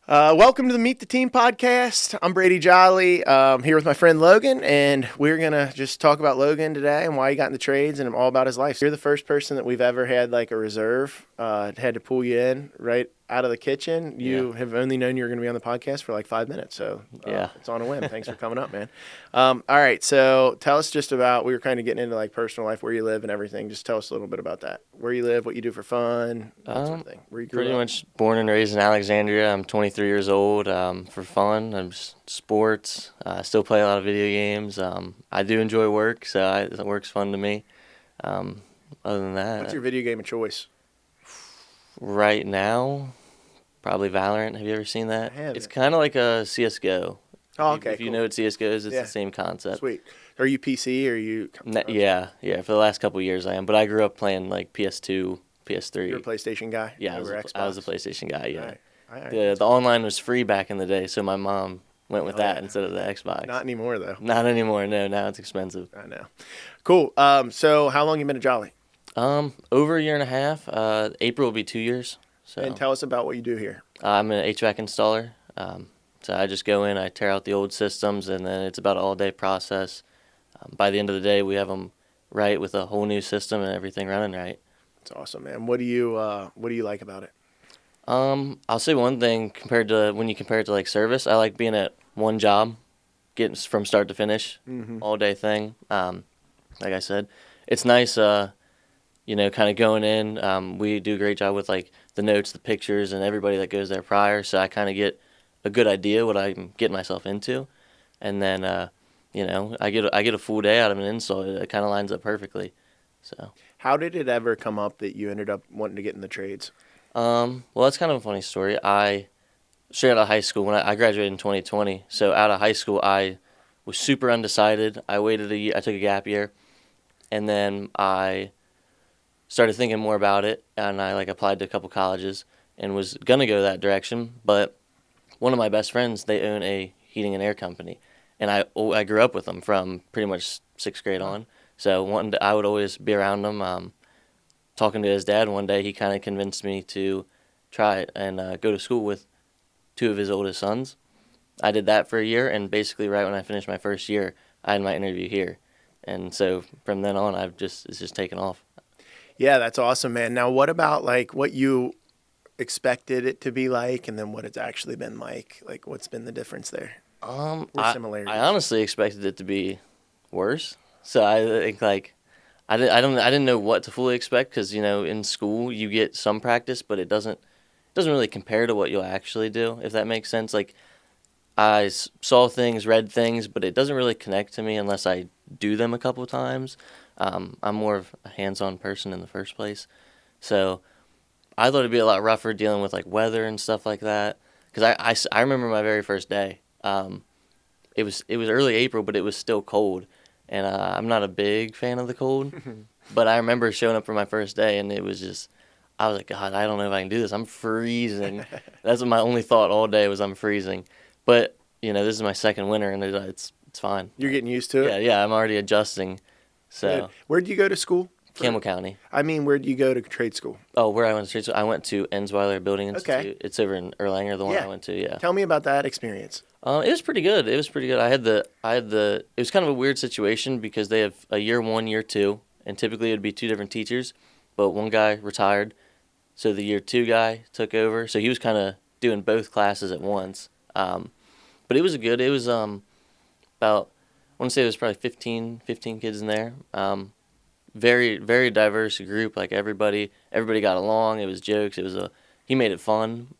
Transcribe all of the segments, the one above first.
Welcome to the Meet the Team podcast. I'm Brady Jolly, here with my friend Logan, and we're going to just talk about Logan today and why he got in the trades and all about his life. So you're the first person that we've ever had like a reserve, had to pull you in right out of the kitchen. You have only known you were going to be on the podcast for like 5 minutes, so it's on a whim. Thanks for coming up, man. All right, so tell us just about, we were kind of getting into like personal life, where you live and everything. Just tell us a little bit about that. Where you live, what you do for fun, that sort of thing. Where you grew Pretty up. much born and raised in Alexandria. I'm 23 years old. For fun, I'm just sports. I still play a lot of video games. I do enjoy work, so work's fun to me. Other than that, What's your video game of choice? right now, probably Valorant. Have you ever seen that? I haven't. It's kind of like a CS:GO. Oh, okay, If you cool. know what CS:GO is, it's Yeah. the same concept. Sweet. Are you PC or are you? Yeah. For the last couple of years, I am. But I grew up playing like PS2, PS3. You're a PlayStation guy. Yeah, over I was a Xbox? PlayStation guy. Yeah. All right. The online was free back in the day, so my mom went with Oh, that yeah. instead of the Xbox. Not anymore though. Not anymore. No, now it's expensive. I know. Cool. So how long you been at Jolly? Over a year and a half. April will be 2 years. So And tell us about what you do here. I'm an HVAC installer. So I just go in, I tear out the old systems, and then it's about an all-day process. By the end of the day, we have them right with a whole new system and everything running right. It's awesome, man. What do you like about it? I'll say one thing compared to when you compare it to like service. I like being at one job, getting from start to finish, all day thing. Like I said, it's nice. Kind of going in. We do a great job with like the notes, the pictures, and everybody that goes there prior. So I kind of get a good idea what I'm getting myself into, and then I get a full day out of an install. It kind of lines up perfectly. So. How did it ever come up that you ended up wanting to get in the trades? Well, that's kind of a funny story. Straight out of high school, when I graduated in 2020, so out of high school, I was super undecided. I waited a year, I took a gap year, and then I started thinking more about it, and I like applied to a couple colleges and was gonna go that direction. But one of my best friends, they own a heating and air company, and I grew up with them from pretty much 6th grade on. So I would always be around them. Talking to his dad one day, he kind of convinced me to try it and go to school with 2 of his oldest sons. I did that for a year, and basically right when I finished my first year, I had my interview here. And so from then on, it's just taken off. Yeah, that's awesome, man. Now, what about like what you expected it to be like, and then what it's actually been like? Like, what's been the difference there? Or similarities? I honestly expected it to be worse. So I think like I didn't know what to fully expect because in school you get some practice, but it doesn't really compare to what you'll actually do, if that makes sense. Like I saw things, read things, but it doesn't really connect to me unless I do them a couple of times. I'm more of a hands-on person in the first place, so I thought it'd be a lot rougher dealing with like weather and stuff like that. Because I remember my very first day. It was early April, but it was still cold. And I'm not a big fan of the cold, but I remember showing up for my first day, and I was like, God, I don't know if I can do this. I'm freezing. That's what my only thought all day was, I'm freezing. But this is my second winter, and it's fine. You're getting used to it? Yeah, I'm already adjusting. So Good. Where'd you go to school? Campbell County. I mean, where'd you go to trade school? Oh, where I went to trade school? I went to Ensweiler Building Institute. Okay. It's over in Erlanger, the one I went to. Yeah. Tell me about that experience. It was pretty good. It was pretty good. It was kind of a weird situation because they have a year 1, year 2, and typically it would be 2 different teachers, but one guy retired, so the year 2 guy took over. So he was kind of doing both classes at once. But it was good. It was about, I want to say there was probably 15 kids in there. Very, very diverse group. Like everybody got along. It was jokes. He made it fun.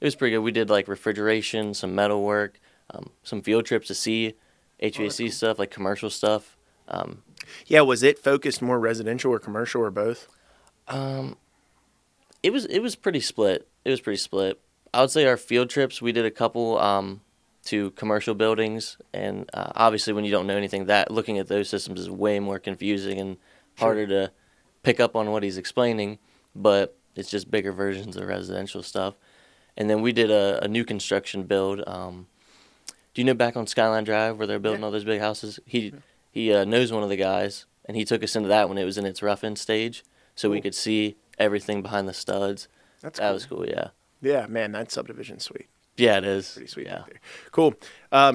It was pretty good. We did like refrigeration, some metal work, some field trips to see HVAC stuff, like commercial stuff. Yeah, was it focused more residential or commercial or both? It was pretty split. I would say our field trips, we did a couple to commercial buildings, and obviously when you don't know anything, that looking at those systems is way more confusing and harder to pick up on what he's explaining, but it's just bigger versions of residential stuff. And then we did a new construction build. Do you know back on Skyline Drive where they're building all those big houses? He knows one of the guys, and he took us into that when it was in its rough-in stage, so we could see everything behind the studs. That's That cool. was cool, yeah. Yeah, man, that subdivision's sweet. Yeah, it is. Pretty sweet. Yeah. Back there. Cool.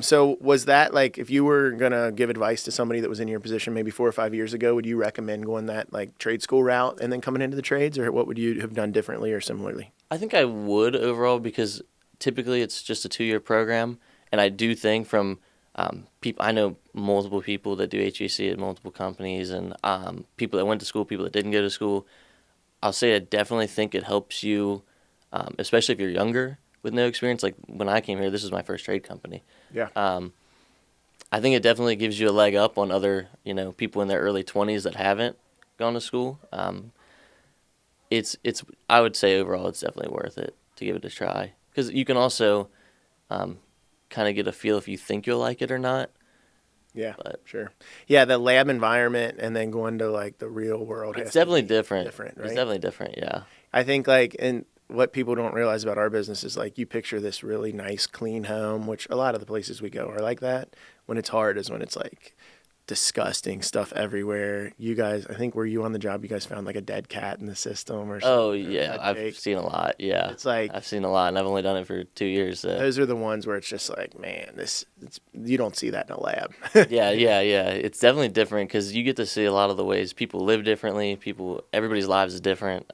So was that like, if you were gonna give advice to somebody that was in your position maybe 4 or 5 years ago, would you recommend going that like trade school route and then coming into the trades, or what would you have done differently or similarly? I think I would overall because typically it's just a 2-year program, and I do think from people I know multiple people that do HVAC at multiple companies, and people that went to school, people that didn't go to school. I'll say I definitely think it helps you, especially if you're younger with no experience. Like when I came here, this was my first trade company. Yeah. I think it definitely gives you a leg up on other, people in their early 20s that haven't gone to school. It's I would say overall it's definitely worth it to give it a try, because you can also kind of get a feel if you think you'll like it or not. Yeah, But sure. Yeah, the lab environment and then going to like the real world. it's has to definitely be different. different, right? It's definitely different. Yeah. I think like, and what people don't realize about our business is like, you picture this really nice, clean home, which a lot of the places we go are like that. When it's hard is when it's like disgusting stuff everywhere. You guys, I think, were you on the job? You guys found like a dead cat in the system or something? Oh or yeah, dead I've pig? seen a lot. Yeah. It's like I've seen a lot, and I've only done it for 2 years. So. those are the ones where it's just like, man, you don't see that in a lab. Yeah. It's definitely different because you get to see a lot of the ways people live differently. Everybody's lives is different.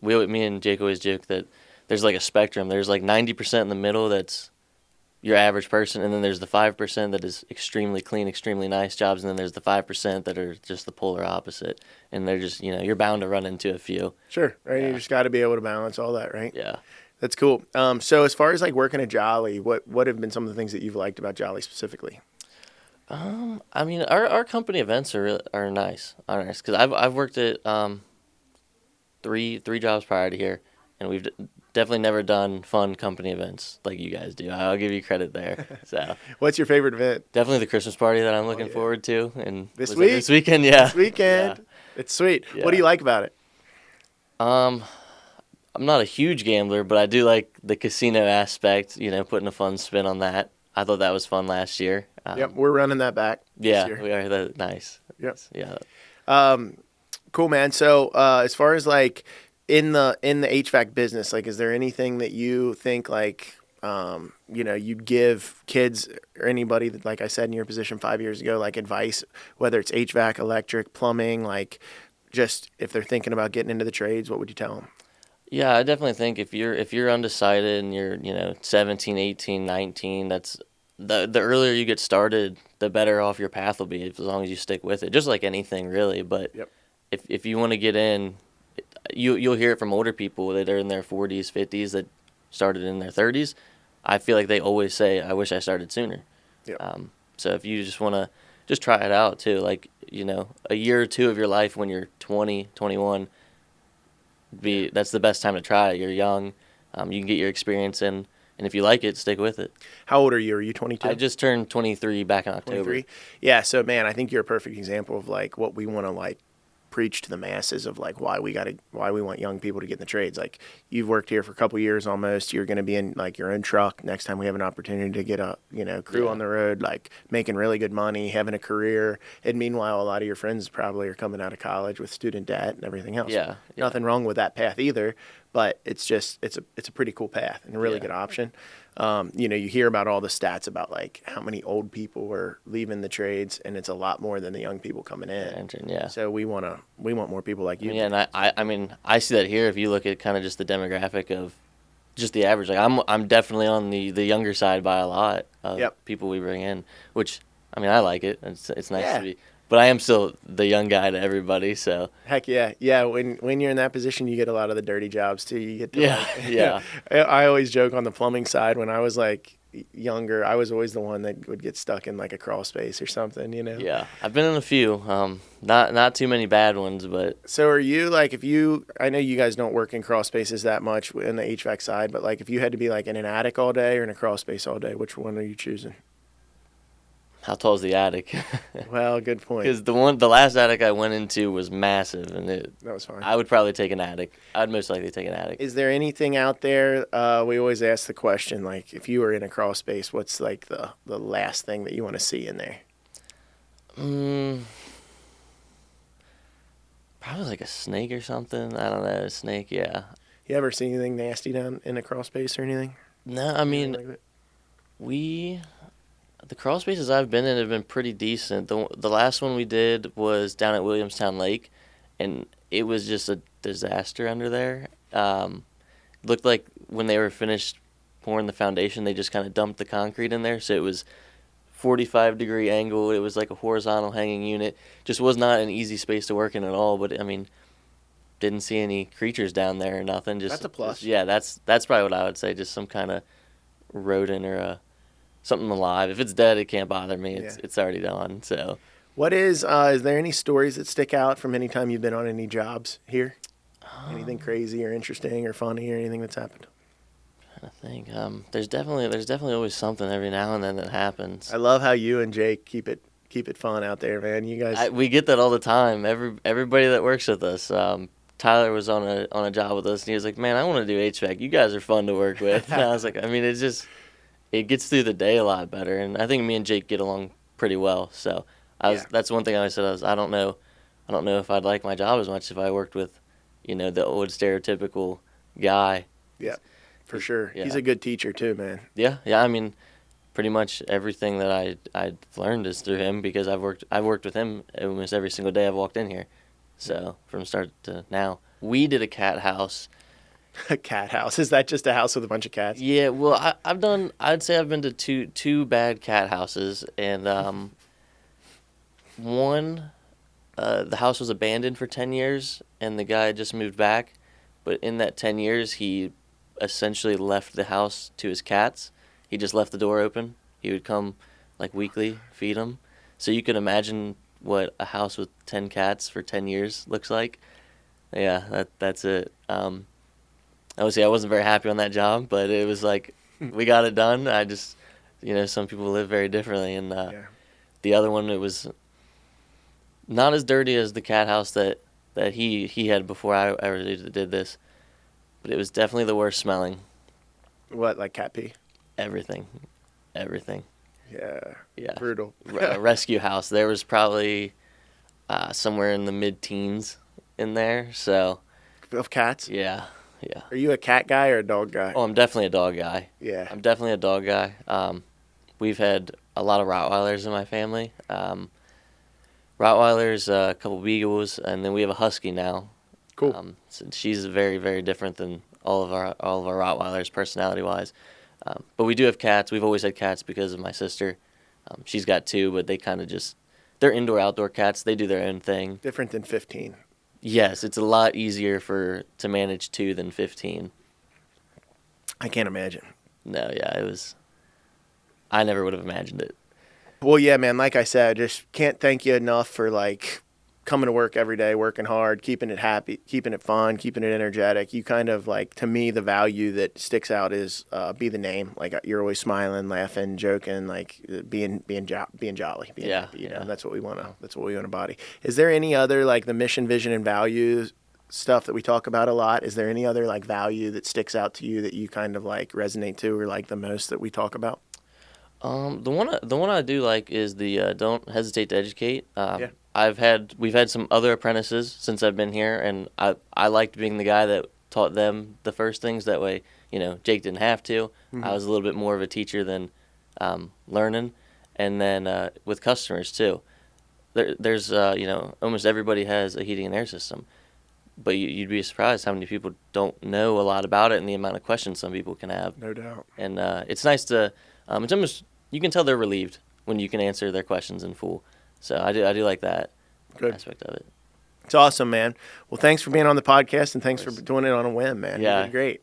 Me and Jake always joke that there's like a spectrum. There's like 90% in the middle that's your average person, and then there's the 5% that is extremely clean, extremely nice jobs, and then there's the 5% that are just the polar opposite. And they're just, you're bound to run into a few. Sure, right? Yeah. You just got to be able to balance all that, right? Yeah. That's cool. So as far as like working at Jolly, what have been some of the things that you've liked about Jolly specifically? I mean, our company events are nice. Are nice because I've worked at three jobs prior to here, and we've definitely never done fun company events like you guys do. I'll give you credit there. So What's your favorite event? definitely the Christmas party that I'm looking yeah. forward to, and This was it week? this weekend, yeah, This weekend. Yeah. It's sweet. Yeah. What do you like about it? I'm not a huge gambler, but I do like the casino aspect. Putting a fun spin on that. I thought that was fun last year. Yep, we're running that back. Yeah, this year. we are. That nice. Yep. Yeah. Cool, man. So as far as like in the HVAC business, like, is there anything that you think like you'd give kids or anybody that, like I said, in your position 5 years ago, like advice, whether it's HVAC, electric, plumbing, like just if they're thinking about getting into the trades, what would you tell them? Yeah, I definitely think if you're undecided and you're 17, 18, 19, that's the earlier you get started, the better off your path will be as long as you stick with it. Just like anything, really. But Yep. if you want to get in, you'll hear it from older people that are in their 40s, 50s that started in their 30s. I feel like they always say, "I wish I started sooner." Yep. So if you just want to just try it out too, like a year or two of your life when you're 20, 21. That's the best time to try it. You're young, you can get your experience in, and if you like it, stick with it. How old are you? Are you 22? I just turned 23 back in October. 23? Yeah, so man, I think you're a perfect example of like what we want to like preach to the masses of like why we want young people to get in the trades. Like, you've worked here for a couple years almost. You're going to be in like your own truck next time we have an opportunity to get a crew on the road, like making really good money, having a career. And meanwhile, a lot of your friends probably are coming out of college with student debt and everything else. Yeah. Nothing wrong with that path either, but it's a pretty cool path and a really good option. You hear about all the stats about like how many old people are leaving the trades, and it's a lot more than the young people coming in. Yeah. So we want more people like you. Yeah, and I mean, I see that here. If you look at kind of just the demographic of just the average, like I'm definitely on the younger side by a lot of people we bring in, which I mean I like it. It's nice to be. But I am still the young guy to everybody, so. Heck yeah. Yeah, when you're in that position, you get a lot of the dirty jobs, too. You get to, yeah. I always joke on the plumbing side, when I was, like, younger, I was always the one that would get stuck in, like, a crawl space or something, Yeah, I've been in a few. Not too many bad ones, but. So are you, like, I know you guys don't work in crawl spaces that much in the HVAC side, but, like, if you had to be, like, in an attic all day or in a crawl space all day, which one are you choosing? How tall is the attic? Well, good point. Because the last attic I went into was massive, and that was fine. I would probably take an attic. I'd most likely take an attic. Is there anything out there? We always ask the question, like, if you were in a crawl space, what's like the last thing that you want to see in there? Probably like a snake or something. I don't know, a snake. Yeah. You ever see anything nasty down in a crawl space or anything? No, I mean, Anything like the crawl spaces I've been in have been pretty decent. The last one we did was down at Williamstown Lake, and it was just a disaster under there. Looked like when they were finished pouring the foundation, they just kind of dumped the concrete in there, so it was 45-degree angle. It was like a horizontal hanging unit. Just was not an easy space to work in at all. But I mean, didn't see any creatures down there or nothing. That's a plus. Yeah, that's probably what I would say. Just some kind of rodent or something alive. If it's dead, it can't bother me. It's already done. So, what is there any stories that stick out from any time you've been on any jobs here? Anything crazy or interesting or funny or anything that's happened? I think there's definitely always something every now and then that happens. I love how you and Jake keep it fun out there, man. You guys, we get that all the time. Everybody that works with us. Tyler was on a job with us, and he was like, "Man, I want to do HVAC. You guys are fun to work with." And I was like, I mean, it gets through the day a lot better, and I think me and Jake get along pretty well. So that's one thing I said. I don't know if I'd like my job as much if I worked with, the old stereotypical guy. Yeah. For sure. Yeah. He's a good teacher too, man. Yeah. I mean, pretty much everything that I've learned is through him because I've worked with him almost every single day I've walked in here. So from start to now, we did a cat house. A cat house? Is that just a house with a bunch of cats? Yeah. Well, I'd say I've been to two bad cat houses, and one, the house was abandoned for 10 years, and the guy just moved back, but in that 10 years he essentially left the house to his cats. He just left the door open. He would come like weekly, feed them. So you can imagine what a house with 10 cats for 10 years looks like. Yeah, that's it. Obviously I wasn't very happy on that job, but it was like we got it done. I just, some people live very differently, and the other one, it was not as dirty as the cat house that he had before I ever did this. But it was definitely the worst smelling. What, like cat pee? Everything. Yeah. Yeah. Brutal. A rescue house. There was probably somewhere in the mid-teens in there. So. Of cats? Yeah. Are you a cat guy or a dog guy? Oh, I'm definitely a dog guy. Yeah. I'm definitely a dog guy. We've had a lot of Rottweilers in my family. Rottweilers, a couple Beagles, and then we have a Husky now. Cool. So she's very, very different than all of our Rottweilers personality-wise. But we do have cats. We've always had cats because of my sister. She's got two, but they kind of they're indoor-outdoor cats. They do their own thing. Different than 15. Yes, it's a lot easier to manage 2 than 15. I can't imagine. No, yeah, I never would have imagined it. Well, yeah, man, like I said, just can't thank you enough for, coming to work every day, working hard, keeping it happy, keeping it fun, keeping it energetic. You kind of, to me, the value that sticks out is be the name. You're always smiling, laughing, joking, being jolly, being happy. That's what we want to embody. Is there any other, the mission, vision, and values stuff that we talk about a lot? Is there any other, value that sticks out to you that you kind of, resonate to or like the most that we talk about? The one I do like is the don't hesitate to educate. We've had some other apprentices since I've been here, and I liked being the guy that taught them the first things. That way, Jake didn't have to. Mm-hmm. I was a little bit more of a teacher than learning, and then with customers too. There's almost everybody has a heating and air system, but you'd be surprised how many people don't know a lot about it and the amount of questions some people can have. No doubt. And it's nice to. It's almost, you can tell they're relieved when you can answer their questions in full. So I do like that aspect of it. It's awesome, man. Well, thanks for being on the podcast, and thanks for doing it on a whim, man. Yeah. You did great.